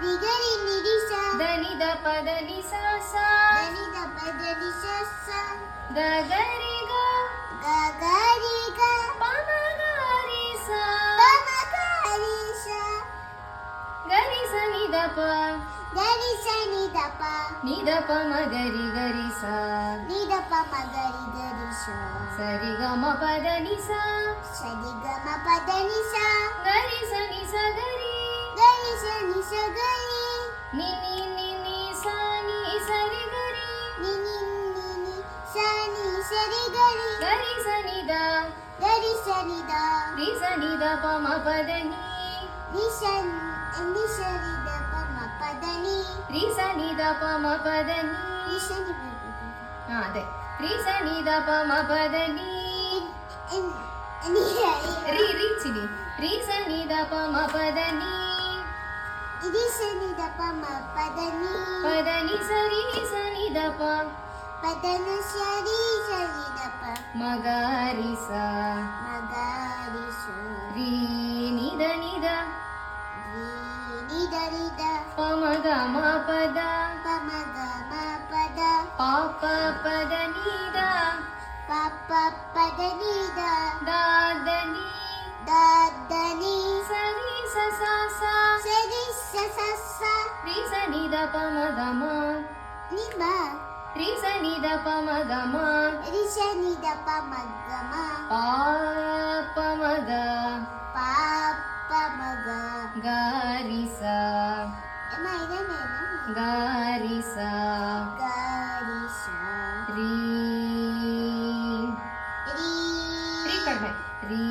ರಿ ಗರಿ ನಿ ರಿ ಸ ಧನಿ ದ ಪದ ನಿ ಸ ಸ ಧನಿ ದ ಪದ ನಿ ಸ ಸ ಗ ಗರಿ ಗ ಗ ಗರಿ ಗ ಪ ಮ ಗ ರಿ ಸ ಪ ಮ ಗ ರಿ ಸ ಗರಿ ಸ ನಿ ದ ಪ ಗರಿ ಸ ನಿ ದ ಪ ನಿ ದ ಪ ಮ ಗರಿ ಗರಿ ಸ ನಿ ದ ಪ ಮ ಗರಿ ಗರಿ ಸ ಸರಿ ಗ ಮ ಪದ ನಿ ಸ ಸರಿ ಗ ಮ ಪದ ನಿ ಸ ಗರಿ ಸ ನಿ ಸ ಗರಿ ಗರಿ ಸ ನಿ ಸ ಗರಿ ನಿ ನಿ ನಿ ನಿ ಸ ನಿ ಸರಿ ಗರಿ ನಿ ನಿ ನಿ ನಿ ಸ ನಿ ಸರಿ ಗರಿ ಗರಿ ಸ ನಿ ದ ಗರಿ ಸ ನಿ ದ ರಿ ಸ ನಿ ದ ಪ ಮ ಪದ ನಿ ನಿ ಸ ನಿ ಸರಿ ದ ಪ ಮ ಪದ ನಿ ರಿ ಸ ನಿ ದ ಪ ಮ ಪದ ನಿ ನಿ ಸ ನಿ ಪ ಹಾ ಅದೇ ರಿ ಸ ನಿ ದ ಪ ಮ ಪದ ನಿ ನಿ ರಿ ರಿ ಚಿನಿ ರಿ ಸ ನಿ ದ ಪ ಮ ಪದ ನಿ ರಿ ಸ ನಿ ದ ಪ ಮ ಪದ ನಿ ಪದ ನಿ ಸರಿ ಸ ನಿ ದ ಪ ಪದ ನಿ ಸರಿ ಸರಿ ದ ಪ ಮ ಗ ರಿ ಸ ಮ ಗ ರಿ ಸ ರಿ ನಿ ದ ನಿ ದ ರಿ ನಿ ದ ರಿ ದ ಪ ಮ ಗ ಮ ಪದ ಪ ಮ ಗ ಮ ಪದ ಪ ಪ ಪದ ನಿ ದ ಪ ಪ ಪದ ನಿ ದ ದ ದ ನಿ ದ ದ ನಿ ಸರಿ ಸ ಸ ಸ ಸರಿ ಸ ಸ ಸ ರಿ ಸ ನಿ ದ ಪ ಮ ಗ ಮ ನಿ ಮ ರಿ ಸ ನಿ ದ ಪ ಮ ಗ ಮ ರಿ ಸ ನಿ ದ ಪ ಮ ಗ ಮ ಪ ಪ ಮ ಗ ಪ ಪ ಮ ಗ ಗ ರಿ ಸ ಅಮ್ಮ ಇದನ್ನೇನ ಗ ರಿ ಸ ಗ ರಿ ಸ ರೀ ರಿ ರೀ ಕಡಿಮೆ ರೀ